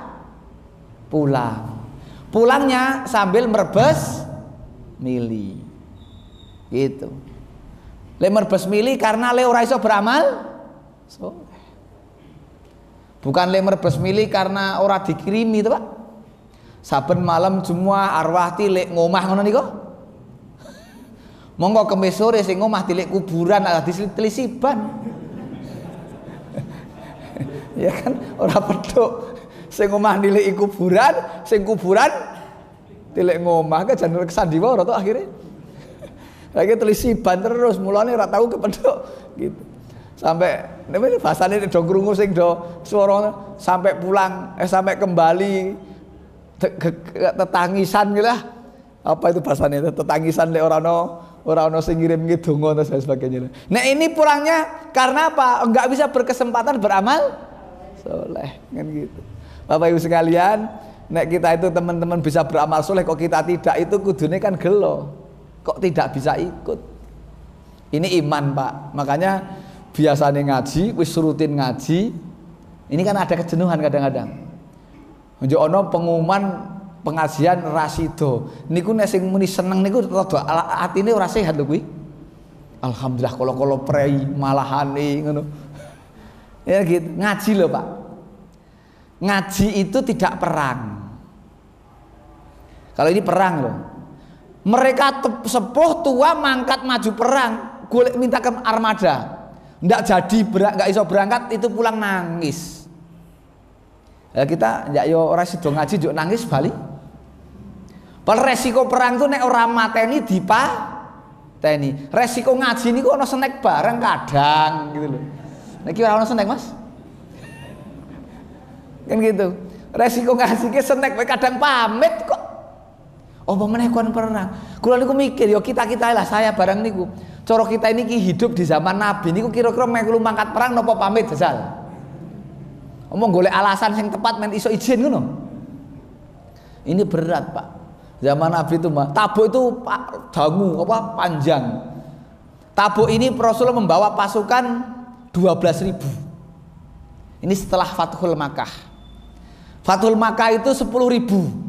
pulang. Pulangnya sambil merebes mili. Gitu. Le merebes mili karena le ora iso beramal soleh. Bukan le merebes mili karena ora dikirimi itu, Pak. Saben malam Jumat arwah tilek ngomah ngono niku. Monggo kemis sore sing omah tilik kuburan ala ditelisiban. Ya kan ora pedhok. Sing omah nilik kuburan, sing kuburan tilik ngomah ke jan kesandiwa ora to akhire. Lagi telisiban terus mulane ora tau kepedhok gitu. Sampai nemene bahasane do krungu sing do swara sampai pulang sampai kembali tetangisan gitu lah. Apa itu bahasane tetangisan lek ora ono sing ngirim ngidonga dan sebagainya. Nah ini pulangnya karena apa? Enggak bisa berkesempatan beramal soleh kan gitu. Bapak Ibu sekalian, nek kita itu teman-teman bisa beramal soleh kok kita tidak, itu kudune kan gelo. Kok tidak bisa ikut? Ini iman, Pak. Makanya biasanya ngaji, wis rutin ngaji. Ini kan ada kejenuhan kadang-kadang. Njuk ono pengumuman pengajian rasido niku nek sing muni seneng niku rada atine ora sehat lho kuwi. Alhamdulillah kala-kala prei malahane ngono. Ya gitu, ngaji lho, Pak. Ngaji itu tidak perang. Kalau ini perang loh. Mereka sepuh tua mangkat maju perang, golek mintakan armada. Ndak jadi nggak iso berangkat, itu pulang nangis. Ya kita ndak yo ora sido ngaji juk nangis bali. Padahal resiko perang tuh nek ora mateni dipateni. Resiko ngaji niku ana snack bareng kadang gitu loh. Nek ora ana snack, Mas. Kan gitu. Resiko ngaji ki snack kadang pamit kok. Oh meneh kon perang. Kula niku mikir yo kita-kita lah saya bareng niku. Cara kita ini ki hidup di zaman Nabi niku kira-kira melu mangkat perang napa pamit jajal. Omong golek alasan sing tepat men iso izin ngono. Ini berat, Pak. Zaman Nabi itu mah Tabuk itu dangu apa panjang. Tabuk ini Rasulullah membawa pasukan 12.000. Ini setelah Fathul Makkah. Fathul Makkah itu 10.000.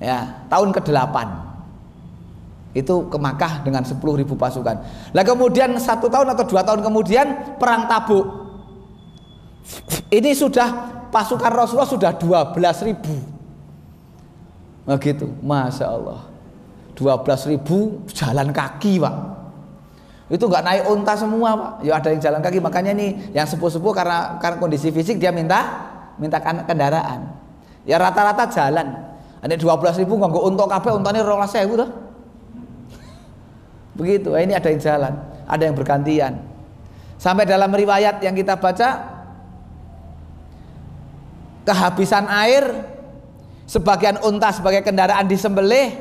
Ya, tahun ke-8. Itu ke Makkah dengan 10.000 pasukan. Lah kemudian 1 tahun atau 2 tahun kemudian perang Tabuk. Ini sudah pasukan Rasulullah sudah 12.000. Nah gitu, Masya Allah. 12.000 jalan kaki, Pak. Itu nggak naik unta semua, Pak. Ya ada yang jalan kaki. Makanya nih yang sepuh-sepuh karena kondisi fisik dia mintakan kendaraan. Ya rata-rata jalan. Ada 12.000 nggak unta kabeh, untane 12.000 tuh. Begitu, ini ada yang jalan, ada yang bergantian. Sampai dalam riwayat yang kita baca, kehabisan air, sebagian unta sebagai kendaraan disembelih,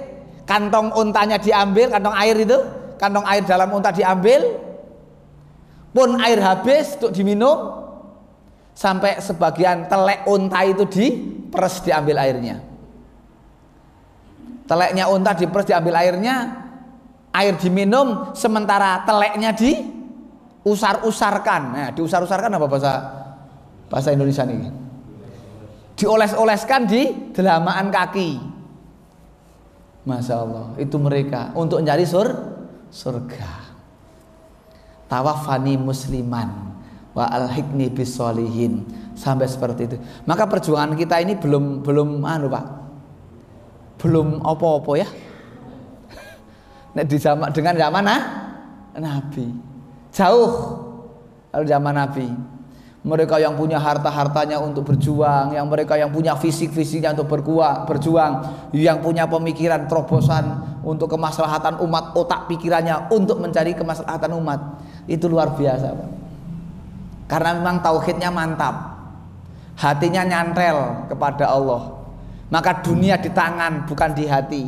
kantong untanya diambil, kantong air itu, kantong air dalam unta diambil, pun air habis untuk diminum, sampai sebagian telek unta itu diperes diambil airnya. Teleknya unta diperes diambil airnya, air diminum, sementara teleknya diusar-usarkan. Nah, diusar-usarkan apa bahasa Indonesia nih? Dioles-oleskan di delamaan kaki. Masya Allah, itu mereka untuk mencari surga. Tawafani musliman wa alhiqni bisolihin, sampai seperti itu. Maka perjuangan kita ini belum Pak, belum apa-apa ya. Dengan zaman Nabi jauh. Kalau zaman Nabi, mereka yang punya harta-hartanya untuk berjuang, yang mereka yang punya fisik-fisiknya untuk berjuang, yang punya pemikiran terobosan untuk kemaslahatan umat, otak pikirannya untuk mencari kemaslahatan umat, itu luar biasa Pak. Karena memang tauhidnya mantap, hatinya nyantel kepada Allah. Maka dunia di tangan, bukan di hati.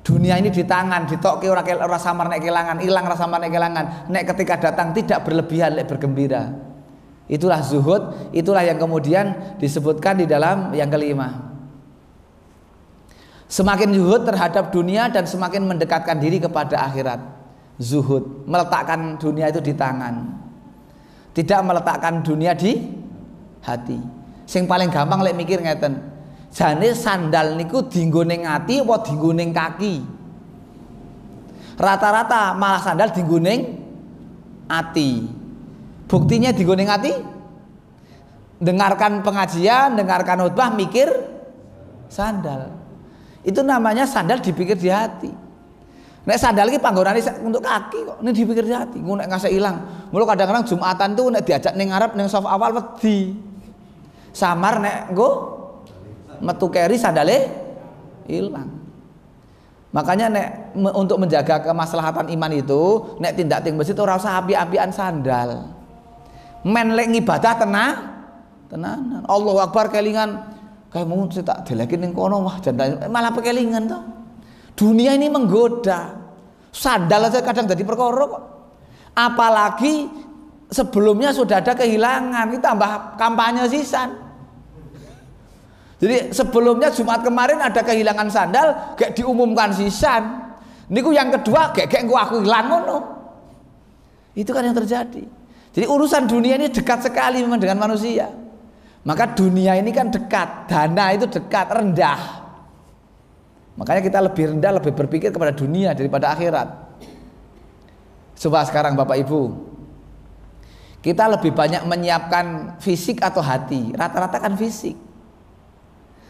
Dunia ini di tangan, ditokke ora samar nek kelangan, ilang ora samar nek kelangan. Nek ketika datang tidak berlebihan, nek bergembira. Itulah zuhud, itulah yang kemudian disebutkan di dalam yang kelima. Semakin zuhud terhadap dunia dan semakin mendekatkan diri kepada akhirat. Zuhud, meletakkan dunia itu di tangan. Tidak meletakkan dunia di hati. Sing paling gampang lek mikir ngeten, jane sandal niku dienggo ning ati apa dienggo ning kaki? Rata-rata malah sandal dienggo ning ati. Buktinya dienggo ning ati? Dengarkan pengajian, dengarkan khutbah, mikir sandal. Itu namanya sandal dipikir di hati. Nek sandal iki panggonane untuk kaki kok, ini dipikir di hati. Ngono nek ngase ilang. Mula kadang-kadang Jumatan tuh nek diajak ning ngarep ning saf awal wedi. Samar nek nggo metu keri sandale hilang. Makanya nek untuk menjaga kemaslahatan iman itu, nek tindak ting masjid ora usah api-apian sandal. Men lek ngibadah tenanan. Allahu Akbar kelingan kayak mau tak delekin ning kono wah jantan malah pekelingan to. Dunia ini menggoda. Sandal aja kadang jadi perkara kok. Apalagi sebelumnya sudah ada kehilangan, kita tambah kampanye sisan. Jadi sebelumnya Jumat kemarin ada kehilangan sandal, gak diumumkan sisan. Niku yang kedua gak aku hilang ngono. Itu kan yang terjadi. Jadi urusan dunia ini dekat sekali memang dengan manusia. Maka dunia ini kan dekat, dana itu dekat, rendah. Makanya kita lebih rendah, lebih berpikir kepada dunia daripada akhirat. Coba sekarang Bapak Ibu, kita lebih banyak menyiapkan fisik atau hati? Rata-rata kan fisik.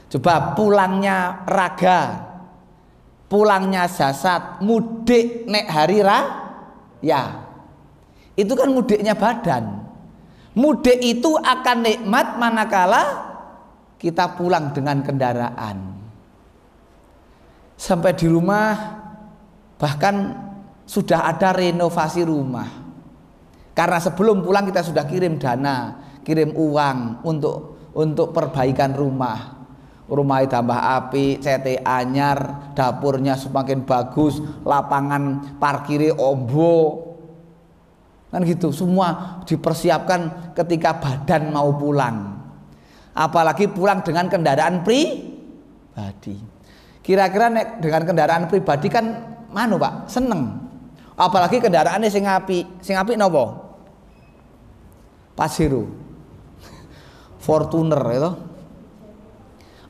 Coba pulangnya raga, pulangnya jasad, mudik nek hari raya, itu kan mudiknya badan. Mudik itu akan nikmat manakala kita pulang dengan kendaraan. Sampai di rumah bahkan sudah ada renovasi rumah. Karena sebelum pulang kita sudah kirim dana, kirim uang untuk perbaikan rumah. Rumah tambah api, CT anyar, dapurnya semakin bagus, lapangan parkirnya ombo. Kan gitu, semua dipersiapkan ketika badan mau pulang. Apalagi pulang dengan kendaraan pribadi. Kira-kira dengan kendaraan pribadi kan manu Pak, seneng. Apalagi kendaraannya sing apik napa? Pajero, Fortuner itu,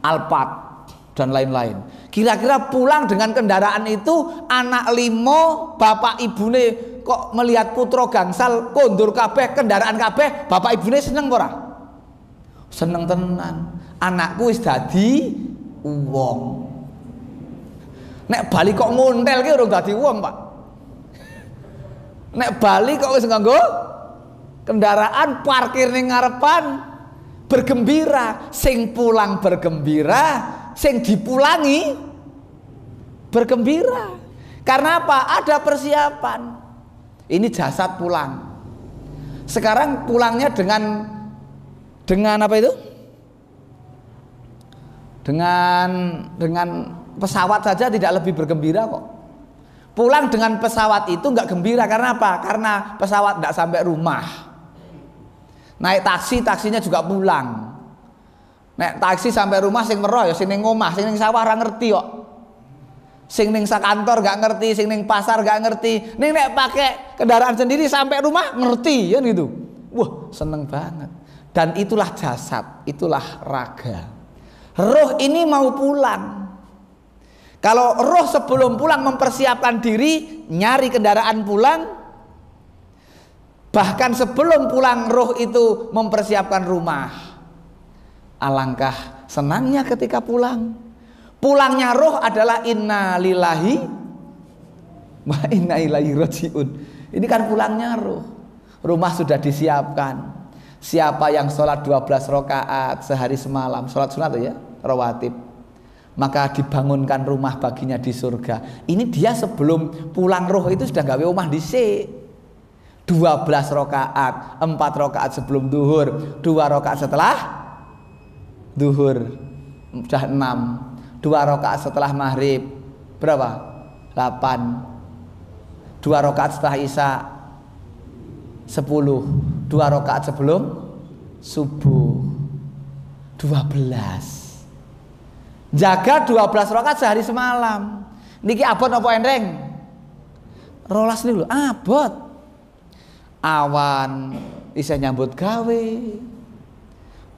Alphard dan lain-lain. Kira-kira pulang dengan kendaraan itu anak limo, bapak ibune kok melihat putra gangsal kondur kabeh, kendaraan kabeh, bapak ibune seneng ora? Seneng tenan. Anakku wis dadi wong. Nek Bali kok ngontel ki urung dadi wong, Pak. Nek Bali kok wis nganggo kendaraan parkir ning ngarepan bergembira, sing pulang bergembira, sing dipulangi bergembira. Karena apa? Ada persiapan. Ini jasad pulang. Sekarang pulangnya dengan apa itu? Dengan pesawat saja tidak lebih bergembira kok. Pulang dengan pesawat itu nggak gembira karena apa? Karena pesawat nggak sampai rumah. Naik taksinya juga pulang. Naik taksi sampai rumah sing meroh ya sing ning omah, sing ning sawah ora ngerti kok. Sing ning kantor gak ngerti, sing ning pasar gak ngerti. Ning nek pakai kendaraan sendiri sampai rumah ngerti kan gitu. Wah, seneng banget. Dan itulah jasad, itulah raga. Roh ini mau pulang. Kalau roh sebelum pulang mempersiapkan diri, nyari kendaraan pulang. Bahkan sebelum pulang roh itu mempersiapkan rumah. Alangkah senangnya ketika pulang. Pulangnya roh adalah inna lillahi wa inna ilaihi rajiun. Ini kan pulangnya roh. Rumah sudah disiapkan. Siapa yang sholat 12 rakaat sehari semalam, sholat sunat ya, rawatib, maka dibangunkan rumah baginya di surga. Ini dia sebelum pulang roh itu sudah gawe omah dhisik. 12 rakaat, 4 rakaat sebelum duhur, 2 rakaat setelah duhur, sudah 6. 2 rakaat setelah maghrib berapa? 8. 2 rakaat setelah isya 10. 2 rakaat sebelum subuh 12. Jaga 12 rakaat sehari semalam. Niki abot apa endreng? Rolas nih lho, abot. Awan isih nyambut gawe.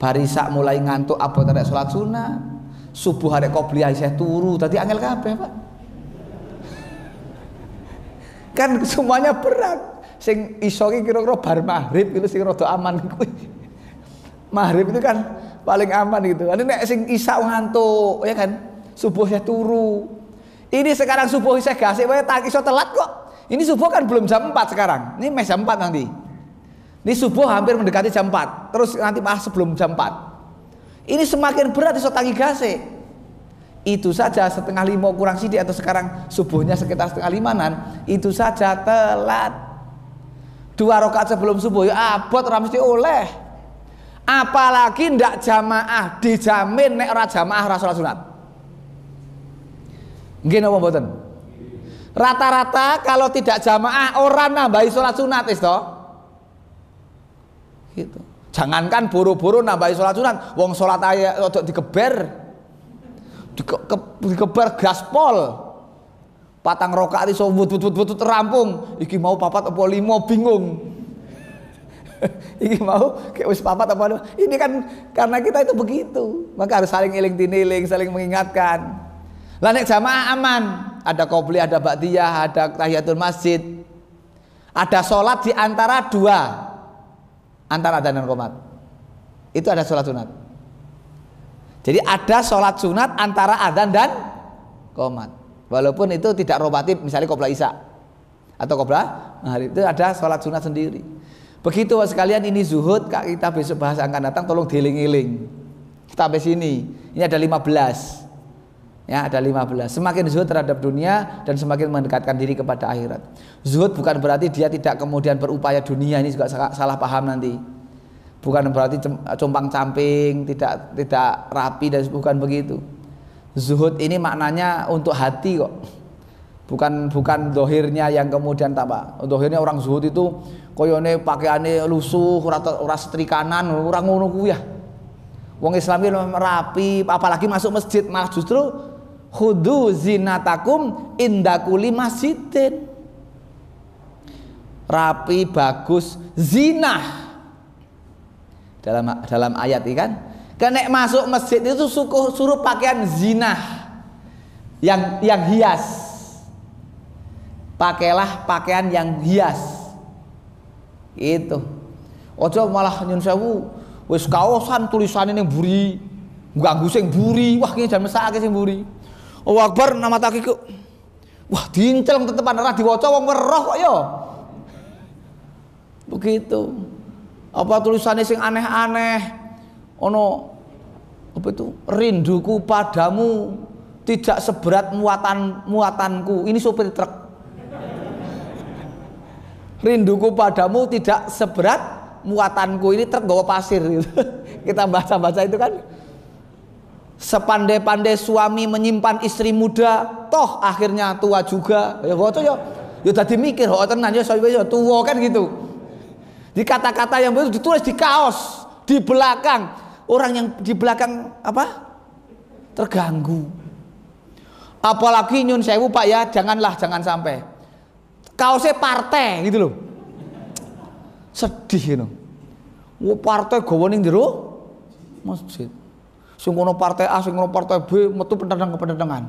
Barisak mulai ngantuk abot arek salat sunat. Subuh arek qobliyah isih turu, dadi angel kabeh, Pak. Kan semuanya berat. Sing iso ki kira-kira bar maghrib itu sing rada aman kuwi. Maghrib itu kan paling aman gitu. Ini nek sing isya ngantuk ya kan, subuh ya turu. Ini sekarang subuh isih gasik wae tak iso telat kok. Ini subuh kan belum jam 4 sekarang. Ini mes jam 4 nanti. Ini subuh hampir mendekati jam 4. Terus nanti pas sebelum jam 4. Ini semakin berat iso tangi gasik. Itu saja 4:30 kurang sidik atau sekarang subuhnya sekitar 4:30-an, itu saja telat. 2 rakaat sebelum subuh ya abot ora mesti oleh. Apalagi ndak jamaah, dijamin nek ora jamaah ora salat sunat. Nggih napa mboten? Rata-rata kalau tidak jamaah orang nambahi salat sunat wis to. Gitu. Jangankan buru-buru nambahi salat sunat, wong salat ae rada digeber. Dikebar gaspol. 4 rakaat iso wut-wut rampung. Iki mau 4 apa 5 bingung. Iki mau kayak wis 4 apa. Ini kan karena kita itu begitu. Maka harus saling iling tiniling, saling mengingatkan. Lah nek jamaah aman, ada qobliyah, ada ba'diyah, ada tahiyatul masjid. Ada sholat di antara 2. Antara adzan dan qomat. Itu ada sholat sunat. Jadi ada sholat sunat antara adzan dan qomat. Walaupun itu tidak rawatib, misalnya qobla isya atau qobla maghrib, itu ada sholat sunat sendiri. Begitu sekalian, ini zuhud. Kita besok bahas akan datang, tolong dieling-eling. Kita sampai sini. Ini ada 15. Ya, ada 15. Semakin zuhud terhadap dunia dan semakin mendekatkan diri kepada akhirat. Zuhud bukan berarti dia tidak kemudian berupaya dunia, ini juga salah paham nanti. Bukan berarti compang-camping, tidak rapi dan bukan begitu. Zuhud ini maknanya untuk hati kok. Bukan dohirnya yang kemudian apa. Dohirnya orang zuhud itu koyone pakaiane lusuh, ora setrikanan, ora ngono kuwi ya. Wong Islam iki rapi, apalagi masuk masjid, malah justru khudu zinatakum inda kulli masjidin. Rapi, bagus, zinah. Dalam ayat ini kan, nek masuk masjid itu suruh pakaian zinah yang hias. Pakailah pakaian yang hias. Itu. Ojo malah nyun sewu wis kaosan tulisane ning mburi, ganggu sing mburi. Wah, iki jan mesake sing mburi. Allahu Akbar nama takiku. Wah, diincel tetepan ora diwaca wong weruh kok ya. Begitu. Apa tulisannya sing aneh-aneh. Ono apa itu? Rinduku padamu tidak seberat muatanku. Ini supir truk. Rinduku padamu tidak seberat muatanku. Ini truk bawa pasir gitu. Kita baca-baca itu kan. Sepandai-pandai suami menyimpan istri muda, toh akhirnya tua juga. Ya bocah ya tadi mikir, oh tenan ya saya tua kan gitu. Di kata-kata yang begitu ditulis di kaos, di belakang. Orang yang di belakang apa? Terganggu. Apalagi nyun sewu Pak ya, jangan sampai. Kaosnya partai gitu loh. Sedih gitu. Wah partai gawa ning jero masjid. Sing ngono partai A, sing ngono partai B, metu pendengan.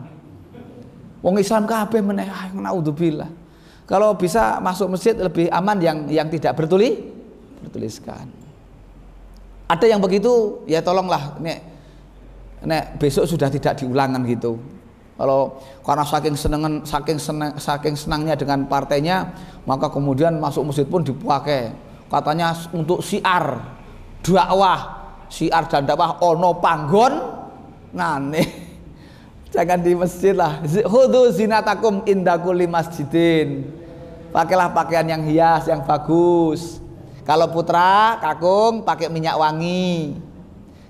Wong Islam kabeh meneh, naudzubillah. Kalau bisa masuk masjid lebih aman yang tidak bertuliskan. Ada yang begitu, ya tolonglah nek besok sudah tidak diulangan gitu. Kalau karena saking senangnya dengan partainya, maka kemudian masuk masjid pun dipakai. Katanya untuk syiar dakwah, syiar dan dakwah ono panggon ngane. Jangan di masjid lah. Khudzu zinatakum inda kulli masjidin. Pakailah pakaian yang hias, yang bagus. Kalau putra, kakung pakai minyak wangi.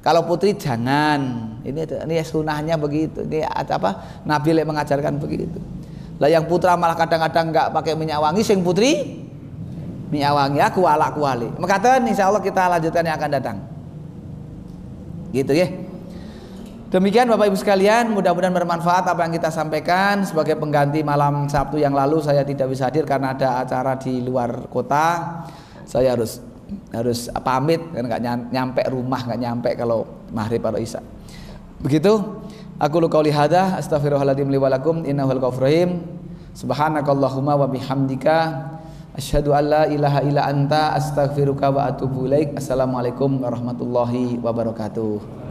Kalau putri jangan. Ini sunahnya begitu. Ini apa? Nabi mengajarkan begitu. Lah yang putra malah kadang-kadang enggak pakai minyak wangi, sing putri minyak wangi. Aku kuali. Mekaten insyaallah kita lanjutkan yang akan datang. Gitu ya. Demikian Bapak Ibu sekalian, mudah-mudahan bermanfaat apa yang kita sampaikan. Sebagai pengganti malam Sabtu yang lalu saya tidak bisa hadir karena ada acara di luar kota. Saya harus pamit kan, nggak nyampe rumah, nggak nyampe kalau maghrib atau isya. Begitu. Aku qauli hadza astaghfirullahaladzim li wa lakum innahu ghafurur rahim. Subhanakallahumma wa bihamdika asyhadu an la ilaha illa anta astaghfiruka wa atubu ilaik. Assalamualaikum warahmatullahi wabarakatuh.